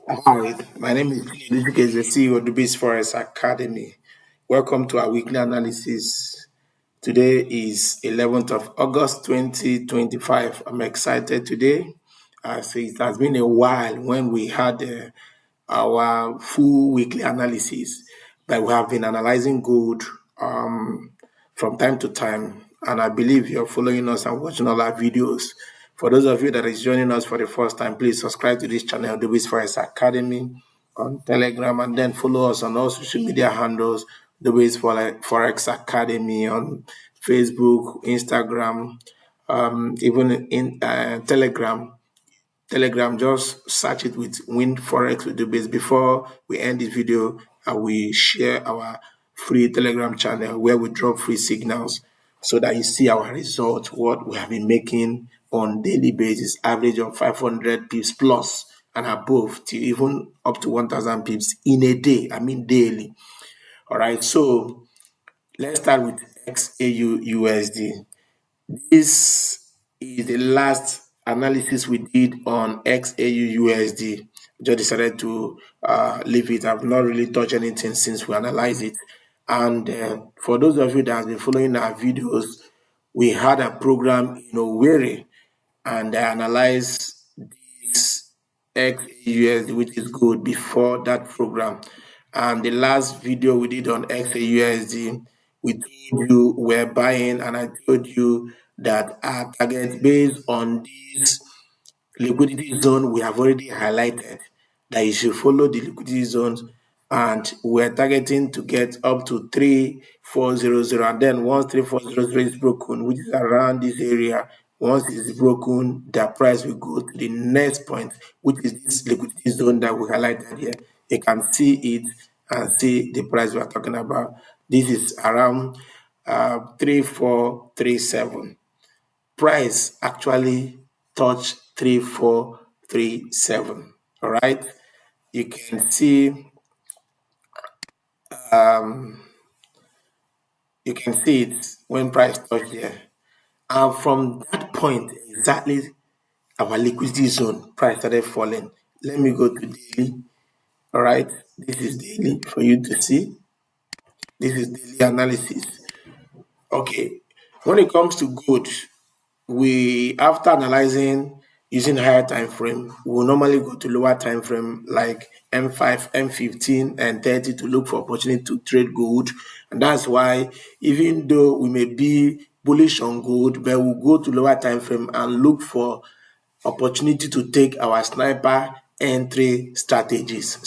Hi, my name is Dubiss, the CEO of Dubiss Forex Academy. Welcome to our weekly analysis. Today is 11th of August 2025. I'm excited today as it has been a while when we had our full weekly analysis, but we have been analyzing gold from time to time. And I believe you're following us and watching all our videos. For those of you that is joining us for the first time, please subscribe to this channel, Dubiss Forex Academy, on Telegram, and then follow us on all social media handles, Dubiss Forex Academy on Facebook, Instagram, even in Telegram. Telegram, just search it with Win Forex with Dubiss. Before we end this video, I will share our free Telegram channel where we drop free signals so that you see our results, what we have been making on daily basis, average of 500 pips plus and above, to even up to 1,000 pips in a day. I mean daily. All right, so let's start with XAU USD. This is the last analysis we did on XAU USD. Just decided to leave it. I've not really touched anything since we analyzed it. And for those of you that have been following our videos, we had a program in Owerri, and I analyzed this XAUSD, which is good, before that program. And the last video we did on XAUSD, we told you we're buying, and I told you that our target based on this liquidity zone we have already highlighted, that you should follow the liquidity zones, and we're targeting to get up to 3400. And then once 3400 is broken, which is around this area, once it's broken, the price will go to the next point, which is this liquidity zone that we highlighted here. You can see it and see the price we're talking about. This is around 3437. Price actually touched 3437. All right, you can see it when price touched there, and from that point exactly our liquidity zone price started falling. Let me go to daily. All right, this is daily for you to see. This is daily analysis. Okay, when it comes to gold, we, after analyzing using higher time frame, we will normally go to lower time frame like M5, M15, and 30 to look for opportunity to trade gold. And that's why, even though we may be bullish on gold, but we'll go to lower time frame and look for opportunity to take our sniper entry strategies.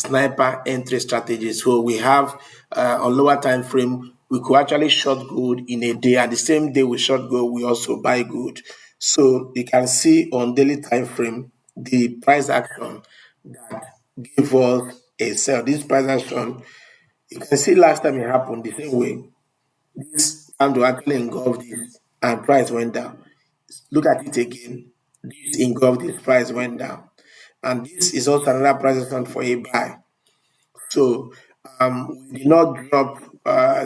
So we have on lower time frame, we could actually short gold in a day, and the same day we short gold, we also buy gold. So you can see on daily time frame the price action that gave us a sell. This price action, you can see last time it happened the same way. This candle actually engulfed this and price went down. Look at it again. This engulfed this, price went down. And this is also another price action for a buy. So we did not drop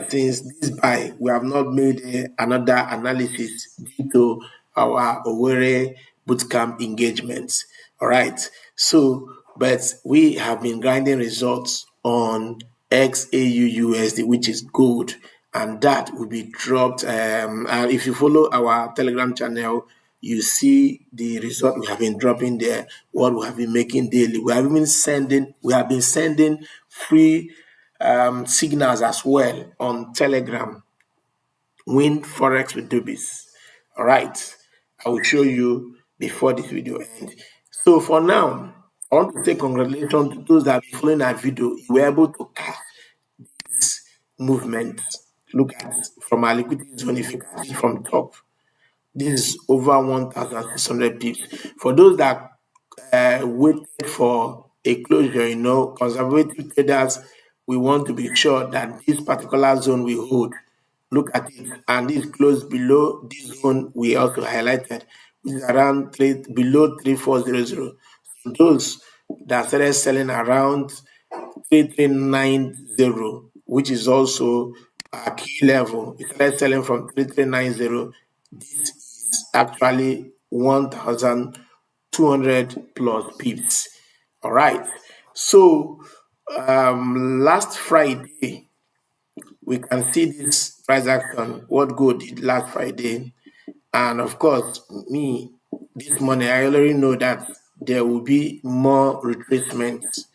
since this buy. We have not made another analysis due to our Owerri bootcamp engagements. All right. So, but we have been grinding results on XAUUSD, which is gold, and that will be dropped. And if you follow our Telegram channel, you see the result we have been dropping there, what we have been making daily. We have been sending free signals as well on Telegram. Win Forex with Dubiss. All right, I will show you before this video ends. So for now, I want to say congratulations to those that have been following our video. You were able to catch this movement. Look at it from our liquidity zone. If you can see from top, this is over 1,600 pips. For those that waited for a closure, conservative traders, we want to be sure that this particular zone we hold. Look at it, and this close below this zone we also highlighted, which is around below 3400. So those that started selling around 3390, which is also a key level. It started selling from 3390. This is actually 1,200 plus pips. All right. So last Friday, we can see this price action, what gold did last Friday. And of course, me, this morning, I already know that there will be more retracements,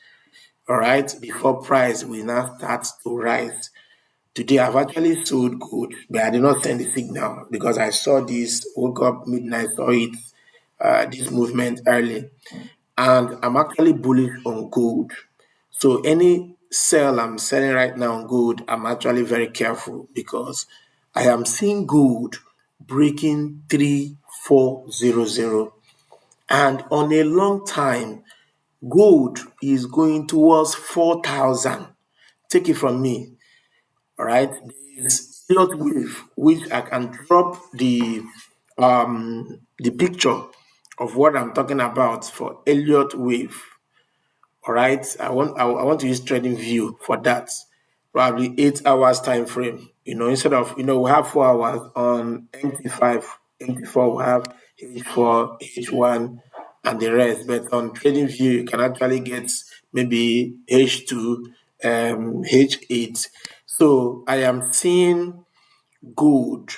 all right, before price will now start to rise. Today, I've actually sold gold, but I did not send the signal because I saw this, woke up midnight, saw it, this movement early. And I'm actually bullish on gold. So any sell I'm selling right now on gold, I'm actually very careful because I am seeing gold breaking 3400. And on a long time, gold is going towards 4,000. Take it from me, all right? There's Elliott wave, which I can drop the picture of what I'm talking about for Elliott wave. All right, I want to use trading view for that. Probably 8 hours time frame. Instead of we have 4 hours on MT5, MT4 we have H4, H1, and the rest. But on trading view, you can actually get maybe H2, H8. So I am seeing gold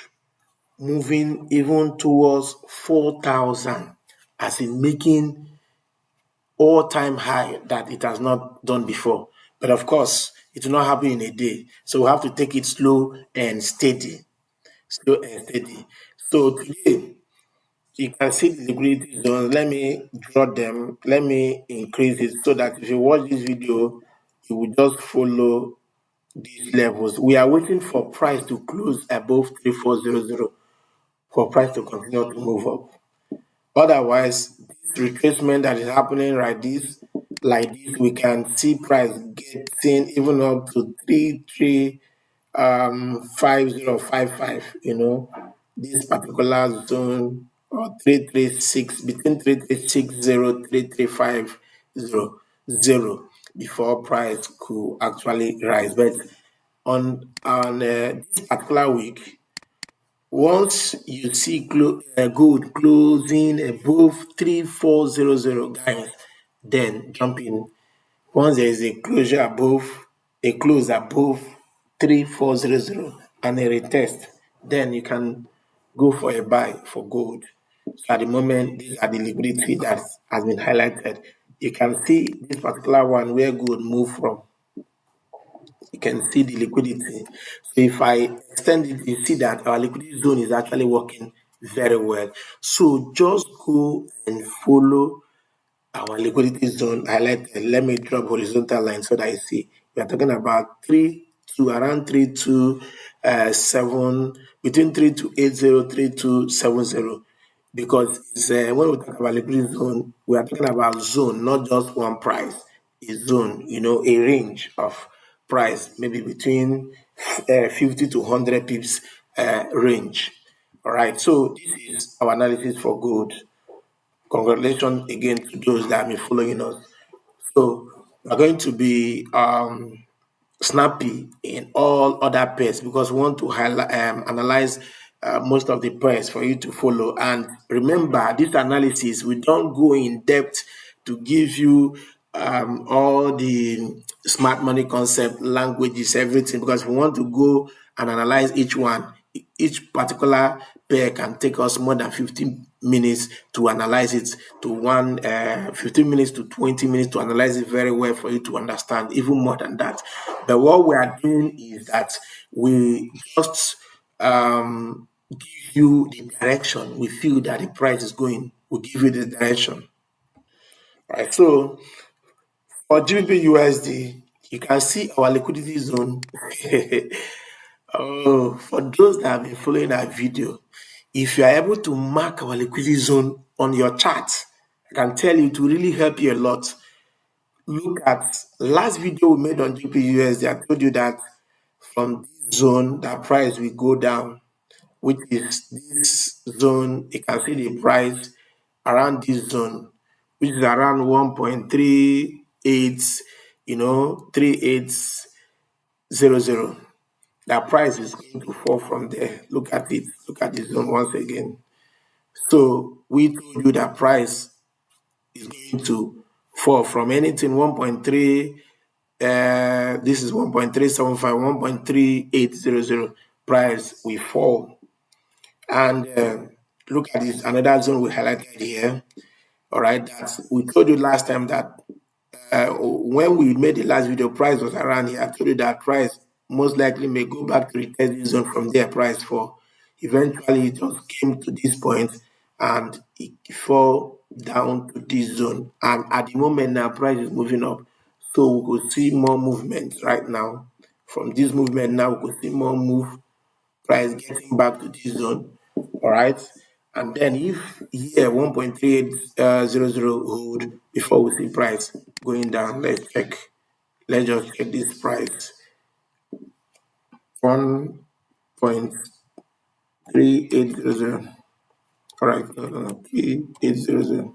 moving even towards 4,000, as in making all-time high that it has not done before. But of course, it will not happen in a day. So we have to take it slow and steady. Slow and steady. So today, you can see the liquidity zones. Let me draw them. Let me increase it so that if you watch this video, you will just follow these levels. We are waiting for price to close above 3400 for price to continue to move up. Otherwise, this retracement that is happening like this, we can see price getting even up to 5055. This particular zone, or 336, between 3360 3350 before price could actually rise. But on this particular week, once you see gold closing above 3400, guys, then jump in. Once there is a close above 3400 and a retest, then you can go for a buy for gold. So at the moment, these are the liquidity that has been highlighted. You can see this particular one where gold moved from. You can see the liquidity. So if I extend it, you see that our liquidity zone is actually working very well. So just go and follow our liquidity zone highlighted. Let me drop horizontal line so that I see. We are talking about around 3270, between 3280, 3270. Because when we talk about liquidity zone, we are talking about zone, not just one price. A zone, a range of price, maybe between 50 to 100 pips range. All right, so this is our analysis for gold. Congratulations again to those that have been following us. So we're going to be snappy in all other pairs because we want to analyze most of the pairs for you to follow. And remember, this analysis, we don't go in depth to give you all the smart money concept, languages, everything, because we want to go and analyze each one. Each particular pair can take us more than 15 minutes to analyze it, to 15 minutes to 20 minutes to analyze it very well for you to understand, even more than that. But what we are doing is that we just give you the direction. We feel that the price is going, we give you the direction. Right. So for GBP USD, you can see our liquidity zone. Oh, for those that have been following our video, if you are able to mark our liquidity zone on your chart, I can tell you to really help you a lot. Look at last video we made on GPUSD. I told you that from this zone, that price will go down, which is this zone. You can see the price around this zone, which is around 1.38, 3800. That price is going to fall from there. Look at it. Look at this zone once again. So we told you that price is going to fall from anything 1.3, this is 1.375, 1.3800 price will fall. And look at this, another zone we highlighted here. All right, that we told you last time that when we made the last video, price was around here. I told you that price most likely may go back to retest this zone from there, price fall. Eventually, it just came to this point and it fell down to this zone. And at the moment now, price is moving up. So we could see more movement right now. From this movement now, we could see more move, price getting back to this zone. All right. And then if here 1.3800 hold before we see price going down, let's check. Let's just check this price. 1.3800. All right, no, 3800.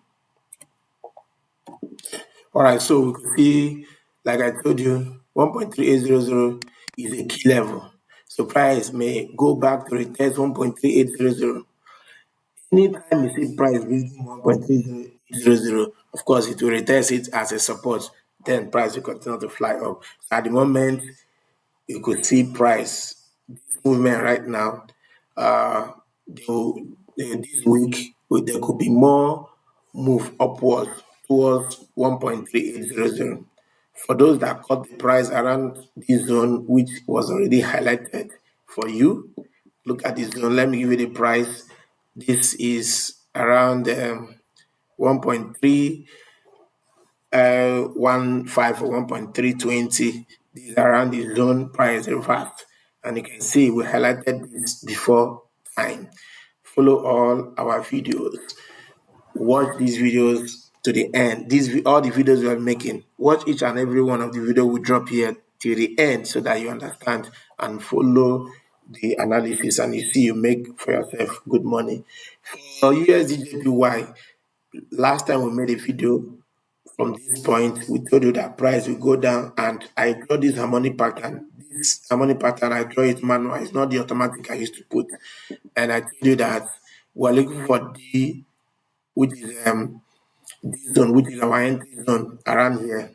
All right, so we can see, like I told you, 1.3800 is a key level. So price may go back to retest 1.3800. Anytime you see price reaching 1.3000, of course, it will retest it as a support. Then price will continue to fly up. So at the moment, you could see price movement right now. Uh, this week, there could be more move upwards towards 1.3800. For those that caught the price around this zone, which was already highlighted for you, look at this zone. Let me give you the price. This is around 1.315 or 1.320. This is around the zone price reversed. And you can see we highlighted this before time. Follow all our videos. Watch these videos to the end. All the videos we are making. Watch each and every one of the video we drop here to the end so that you understand and follow the analysis and you see you make for yourself good money. For USDJPY, last time we made a video from this point, we told you that price will go down and I draw this harmonic pattern. This harmonic pattern, I draw it manual. It's not the automatic I used to put. And I told you that we're looking for D, which is this zone, which is our entry zone around here.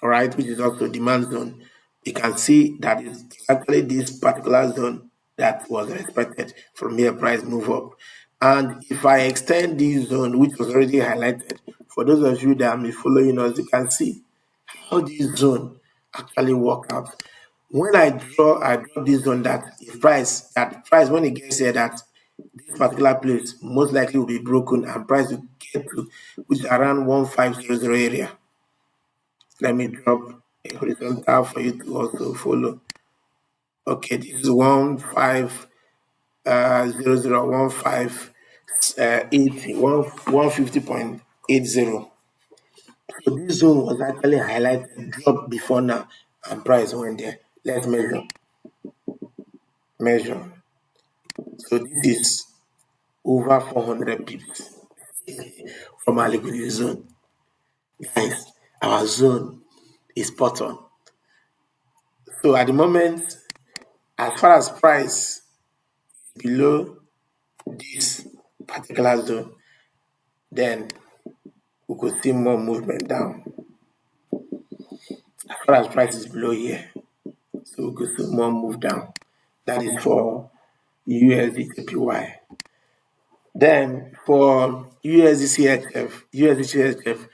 All right, which is also demand zone. You can see that it's actually this particular zone that was expected from here price move up. And if I extend this zone, which was already highlighted, for those of you that are following us, you can see how this zone actually work out. When I draw this zone that price when it gets here that this particular place most likely will be broken and price will get to which is around 1500 area. Let me drop a horizontal for you to also follow. Okay, this is 150.80. So this zone was actually highlighted, dropped before now, and price went there. Let's measure. So this is over 400 pips from our liquidity zone. Guys, our zone is spot on. So at the moment, as far as price below this particular zone, then we could see more movement down. As far as price is below here, so we could see more move down. That is for USDJPY. Then for USDCHF,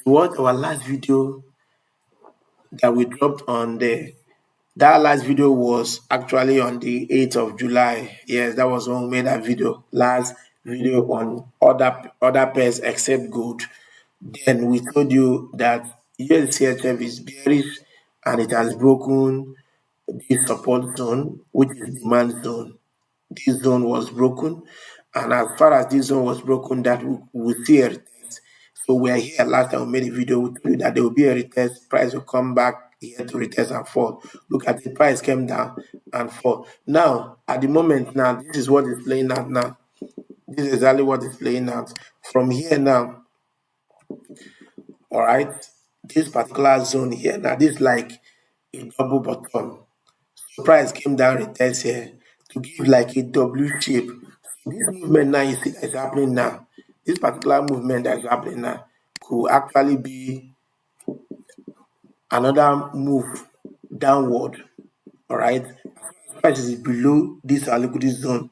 what our last video that we dropped on there. That last video was actually on the 8th of July. Yes, that was when we made that video. Last video on other pairs except gold. Then we told you that USCHF is bearish and it has broken this support zone, which is demand zone. This zone was broken, and as far as this zone was broken, that we will see a retest. So we are here last time we made a video, we told you that there will be a retest, price will come back here to retest and fall. Look at the price came down and fall. Now, at the moment now, this is what is playing out now. This is exactly what is playing out. From here now, all right, this particular zone here, now this is like a double bottom. So price came down retest here to give like a W shape. This movement now you see that is happening now. This particular movement that is happening now, could actually be another move downward. All right, price is below this our liquidity zone,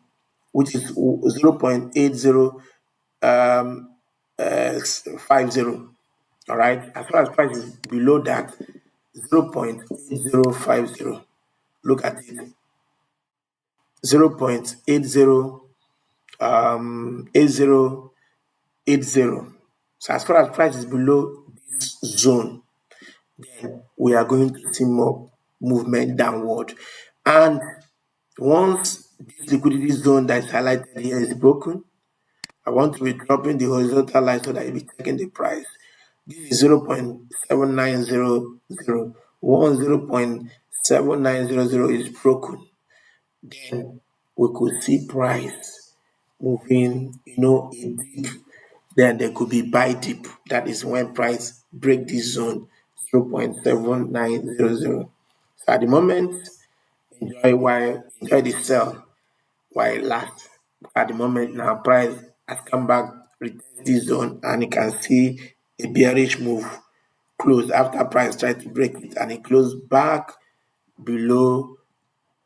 which is 0.80 50. All right, as far as price is below that 0.8050, look at it, 0.80 8080. So as far as price is below this zone, then we are going to see more movement downward. And once this liquidity zone that is highlighted here is broken, I want to be dropping the horizontal line so that you'll be taking the price. This is 0.7900. Once 0.7900 is broken, then we could see price moving, a dip. Then there could be buy dip. That is when price break this zone 0.7900. So at the moment, enjoy the sell while it lasts. At the moment now, price has come back, retest this zone, and you can see a bearish move close after price tried to break it, and it closed back below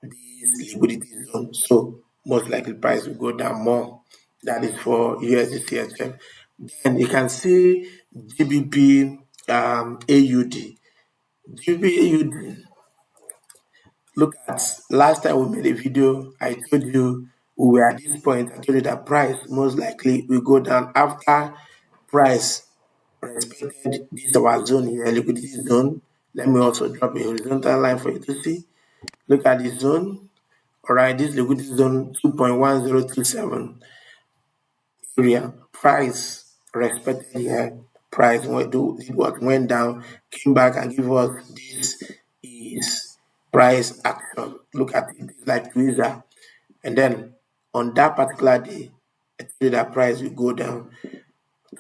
this liquidity zone. So most likely price will go down more. That is for USD CHF. Then you can see GBP AUD. GBP AUD. Look at last time we made a video, I told you we were at this point. I told you that price most likely will go down after price respected this our zone here, liquidity zone. Let me also drop a horizontal line for you to see. Look at the zone. All right, this liquidity zone 2.1027 area. Price respected here. Price did what went down, came back and give us this is price action. Look at it, it's like tweezer. And then on that particular day, I tell you that price will go down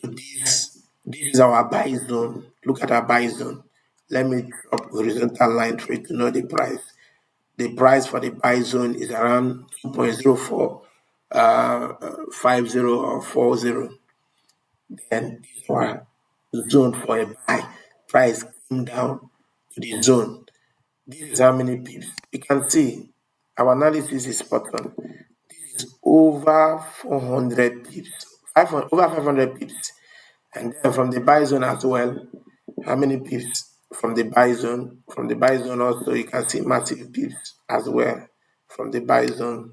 to this. This is our buy zone. Look at our buy zone. Let me drop horizontal line for you to know the price. The price for the buy zone is around 2.04 50 or 40. Then this one zone for a buy. Price came down to the zone. This is how many pips. You can see our analysis is spot on. This is over 400 pips, over 500 pips. And then from the buy zone as well, how many pips from the buy zone? From the buy zone also, you can see massive pips as well from the buy zone.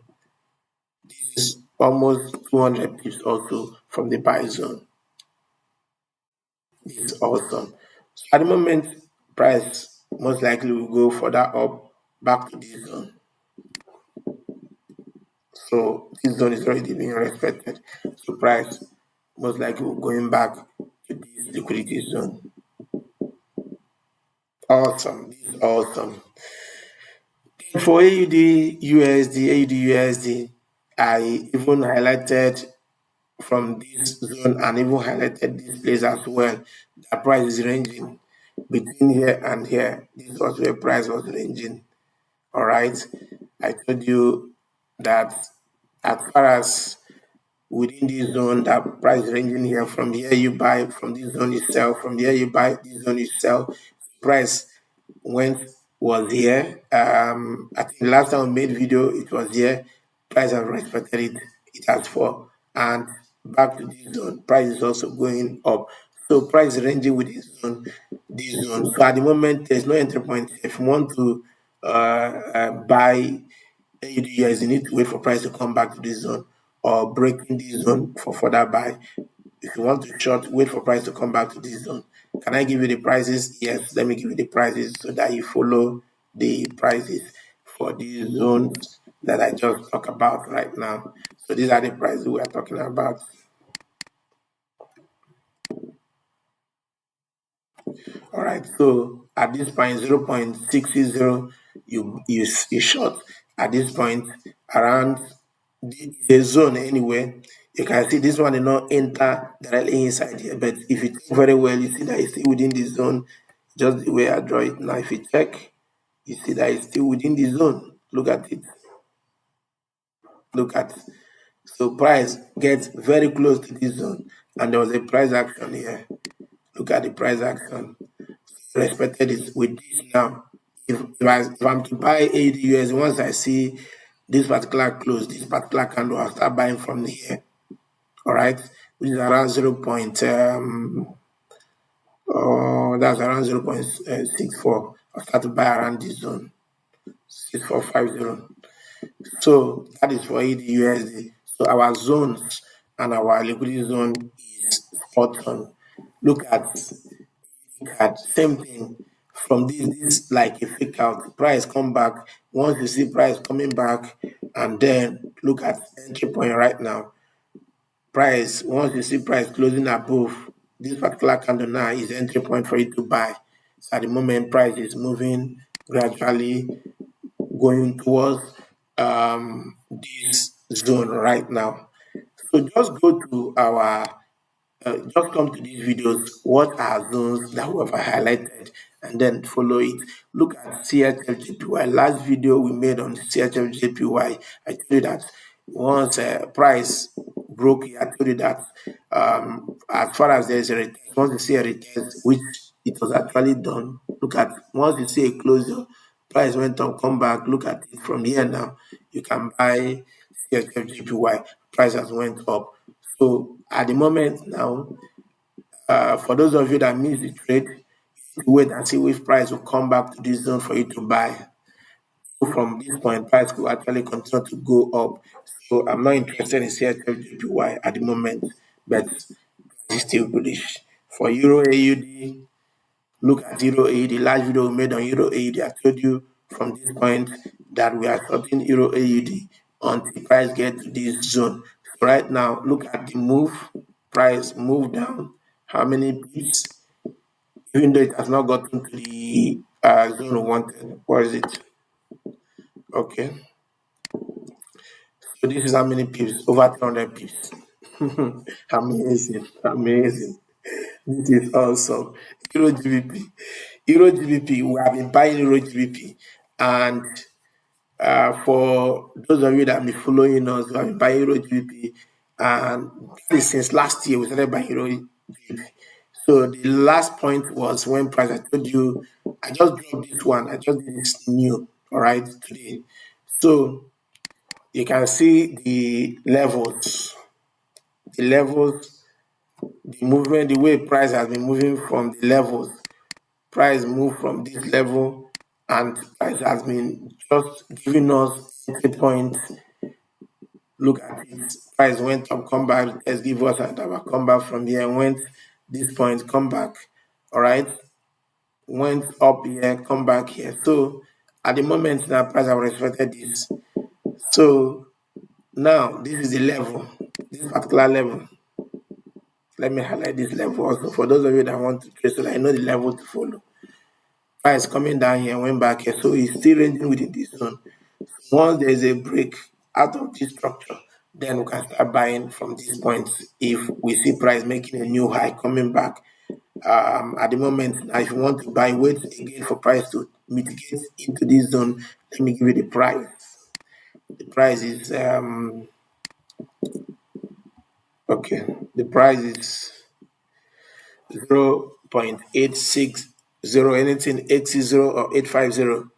This is almost 200 pips also from the buy zone. This is awesome. So at the moment, price most likely will go further up back to this zone. So this zone is already being respected. So price most likely will going back to this liquidity zone. Awesome. This is awesome. For AUD USD, I even highlighted from this zone and even highlighted this place as well. The price is ranging between here and here. This was where price was ranging. All right. I told you that as far as within this zone, that price ranging here, from here you buy, from this zone you sell, from here you buy, this zone you sell. Price went was here. I think last time we made video, it was here. Price has respected it. It has fall, and back to this zone. Price is also going up. So price ranging with this zone, this zone. So at the moment, there's no entry point. If you want to buy AUD, you need to wait for price to come back to this zone or breaking this zone for further buy. If you want to short, wait for price to come back to this zone. Can I give you the prices? Yes, let me give you the prices so that you follow the prices for these zones that I just talked about right now. So these are the prices we are talking about. All right, so at this point, 0.660, you short. At this point, around the zone anyway, you can see this one did not enter directly inside here. But if you check very well, you see that it's still within the zone, just the way I draw it now. If you check, you see that it's still within the zone. Look at it. Look at it. So price gets very close to this zone, and there was a price action here. Look at the price action. Respected it with this now. If I'm to buy ADUS, once I see this particular close, this particular candle, I'll start buying from here. All right, which is around 0. That's around 0.64. I'll start to buy around this zone, 6450. So that is for ADUSD. So our zones and our liquidity zone is spot on. Look at same thing from this like a fake out price come back. Once you see price coming back, and then look at entry point right now. Price, once you see price closing above this particular candle now is entry point for you to buy. So at the moment price is moving gradually going towards this zone right now. So just go to our just come to these videos, what are zones that we have highlighted, and then follow it. Look at CHFJPY. Last video we made on CHFJPY, I told you that once price broke, I told you that as far as there is a retest, once you see a retest, which it was actually done, look at once you see a closure, price went up, come back, look at it from here now. You can buy CHFJPY, price has went up. So at the moment now, for those of you that miss the trade, wait and see which price will come back to this zone for you to buy. So from this point, price will actually continue to go up. So I'm not interested in CHFJPY at the moment, but it's still bullish. For Euro AUD, look at Euro AUD. Last video we made on Euro AUD, I told you from this point that we are shorting Euro AUD until price get to this zone. So right now, look at the move. Price move down. How many pips? Even though it has not gotten to the zone we wanted. What is it? Okay. So this is how many pips? Over 300 pips. Amazing. Amazing. This is awesome. Euro GBP. Euro GBP, we have been buying Euro GBP. And for those of you that have been following us, we have been buying Euro GBP. And since last year, we started buying Euro GBP. So the last point was when price, I told you, I just dropped this one. I just did this new, all right, today. So you can see the levels, the movement, the way price has been moving from the levels. Price moved from this level, and price has been just giving us entry points. Look at it. Price went up, come back. Let's give us another come back from here. Went this point, come back. All right. Went up here, come back here. So at the moment now, price have respected this. So now this is the level, this particular level. Let me highlight this level also for those of you that want to trade so that I know the level to follow. Price coming down here, went back here, so it's still ranging within this zone. Once there is a break out of this structure, then we can start buying from this point if we see price making a new high coming back. At the moment, now if you want to buy, wait again for price to mitigate into this zone. Let me give you the price. The price is okay. The price is 0.860, anything 860 or 850.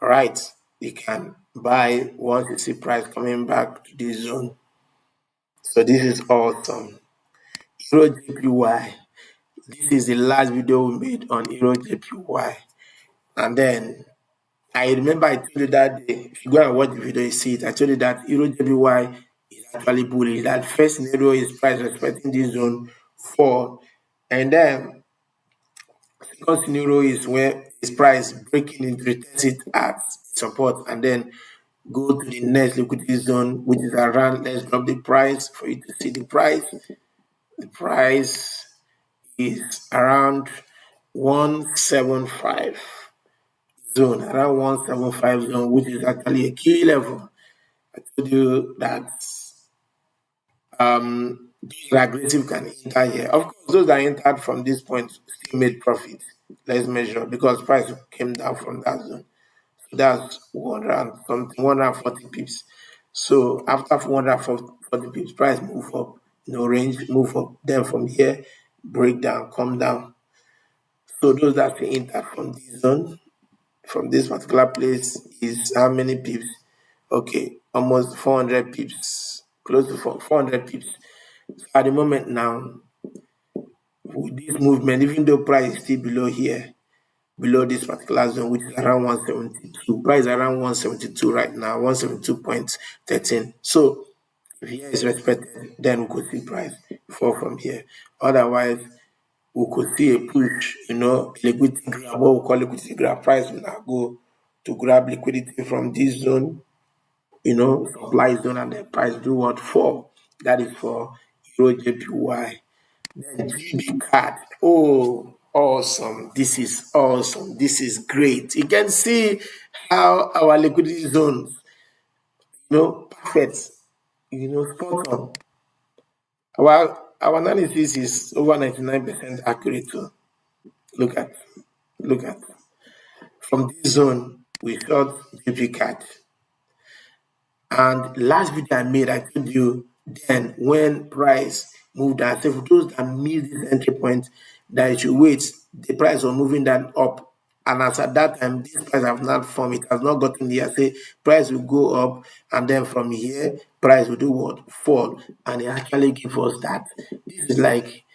All right, you can buy once you see price coming back to this zone. So this is awesome. Euro JPY. This is the last video we made on Euro JPY. And then I remember I told you that day, if you go and watch the video, you see it. I told you that Euro JPY is actually bullish. That first scenario is price respecting this zone 4. And then second scenario is where its price breaking into test it at support and then go to the next liquidity zone, which is around, let's drop the price for you to see the price. The price is around 175 zone, around 175 zone, which is actually a key level. I told you that those aggressive can enter here. Of course, those that entered from this point still made profit. Let's measure because price came down from that zone. So that's 100 and something, 140 pips. So after 140 pips, price move up, range move up. Then from here, break down, come down. So those that can enter from this zone, from this particular place, is how many pips? Okay, almost 400 pips, close to 400 pips. At the moment now, with this movement, even though price is still below here, below this particular zone, which is around 172, price is around 172 right now, 172.13. So if here is respected, then we could see price fall from here. Otherwise, we could see a push, liquidity grab, what we call liquidity grab. Price will now go to grab liquidity from this zone, supply zone, and the price do what? Fall. That is for Euro JPY. Then GB card. Oh, awesome. This is awesome. This is great. You can see how our liquidity zones, perfect, spot on. Our analysis is over 99% accurate too. Look at, look at. From this zone, we shot JP card. And last video I made, I told you then when price moved down, so for those that missed this entry point, that you should wait. The price was moving down up. And as at that time, this price have not formed, it has not gotten here. Say price will go up, and then from here, price will do what? Fall. And it actually give us that. This is like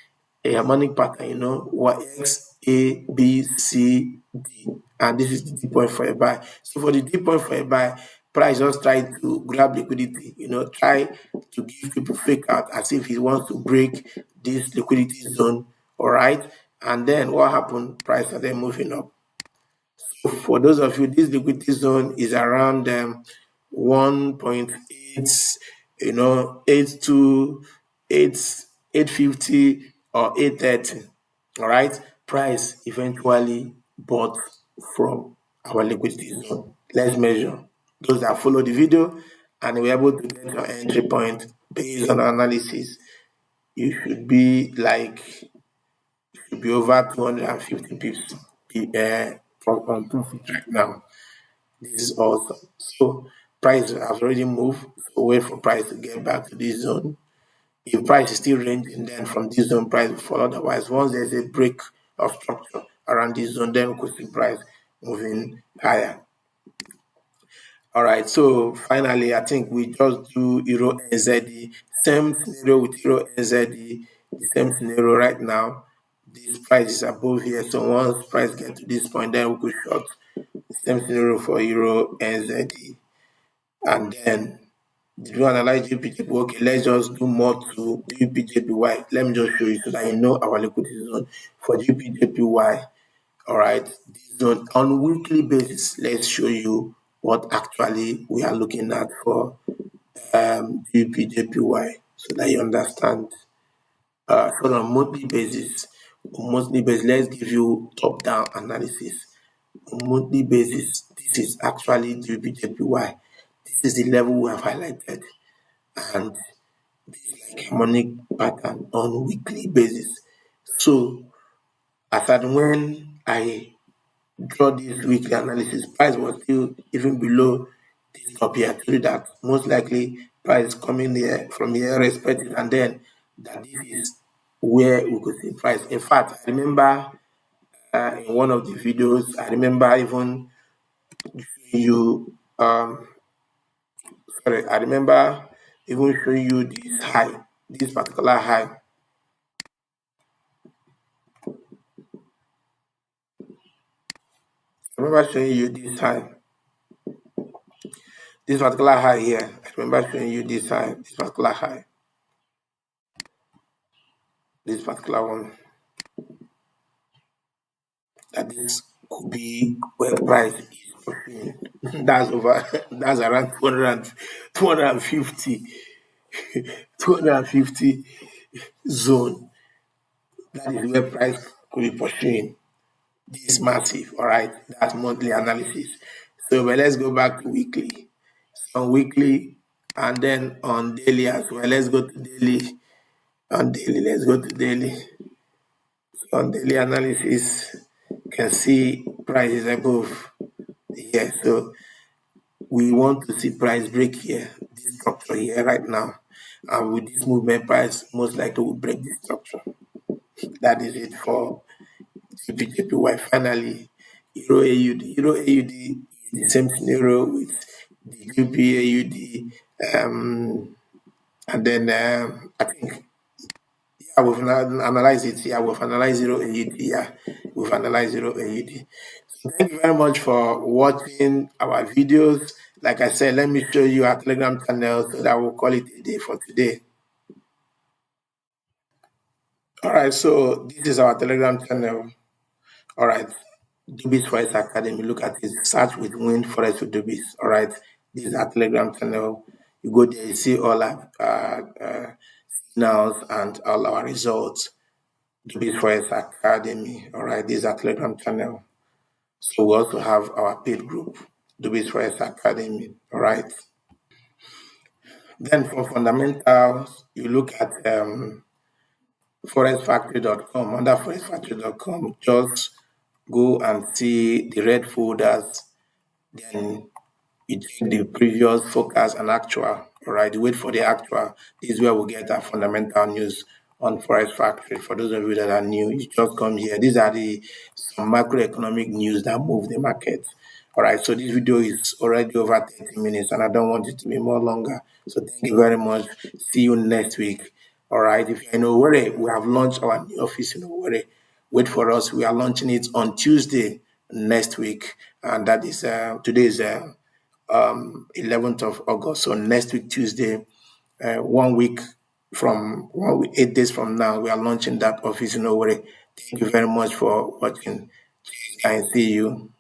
a harmonic pattern, what X, A, B, C, D. And this is the D point for a buy. So for the D point for a buy, price just try to grab liquidity, try to give people fake out as if he wants to break this liquidity zone. All right. And then what happened? Price started moving up. For those of you, this liquidity zone is around 1.8, 82, 850 or 830. All right. Price eventually bought from our liquidity zone. Let's measure. Those that follow the video and were able to get your entry point based on analysis, you should be over 250 pips on profit right now. This is awesome. So price has already moved. So wait for price to get back to this zone. If price is still ranging, then from this zone price will fall. Otherwise, once there's a break of structure around this zone, then we could see price moving higher. All right, so finally, I think we just do Euro NZD. Same scenario with Euro NZD, the same scenario right now. This price is above here, so once price get to this point, then we could short. The same scenario for Euro NZD. And then, did you analyze GPJP? Okay, let's just do more to GPJPY. Let me just show you so that you know our liquidity zone for GPJPY. All right, this zone on weekly basis. Let's show you what actually we are looking at for GPJPY so that you understand. So on monthly basis, let's give you top-down analysis. On monthly basis, this is actually GPJPY. This is the level we have highlighted, and this is like harmonic pattern on weekly basis. So, as at when I draw this weekly analysis, price was still even below this top here. I told you that most likely price coming here from here respected, and then that this is where we could see price. In fact, I remember in one of the videos, I remember even showing you I remember even showing you this high, this particular high. I remember showing you this high. This particular high here. I remember showing you this high, this particular high. This particular one. That this could be where price is pushing. That's around 250 250 zone. That is where price could be pursuing. This is massive, all right? That's monthly analysis. So but let's go back to weekly. On weekly and then on daily as well. Let's go to daily. On daily, let's go to daily. On daily analysis, you can see price is above here. So we want to see price break here, this structure here right now. And with this movement, price most likely will break this structure. That is it for GBJPY. Finally, Euro AUD. Euro AUD is the same scenario with the GBP AUD. And then I think, yeah, we've analyzed it. Yeah, we've analyzed zero AUD. Yeah, we've analyzed zero AUD. So thank you very much for watching our videos. Like I said, let me show you our Telegram channel so that we'll call it a day for today. All right, so this is our Telegram channel. All right, Dubiss Forex Academy. Look at it. Search with Win Forex with Dubiss. All right, this is our Telegram channel. You go there, you see all our signals and all our results. Dubiss Forex Academy. All right, this is our Telegram channel. So we also have our paid group, Dubiss Forex Academy. All right. Then for fundamentals, you look at forexfactory.com. Under forexfactory.com, just go and see the red folders. Then you take the previous focus and actual. All right, wait for the actual. This is where we get our fundamental news on Forex Factory. For those of you that are new, you just come here. These are the some macroeconomic news that move the market. All right, so this video is already over 30 minutes and I don't want it to be more longer. So thank you very much. See you next week. All right, if you're in Owerri, we have launched our new office in Owerri. Wait for us. We are launching it on Tuesday next week. And that is, today is 11th of August. So next week, Tuesday, 1 week from 8 days from now, we are launching that office in Owerri. Thank you very much for watching. And see you.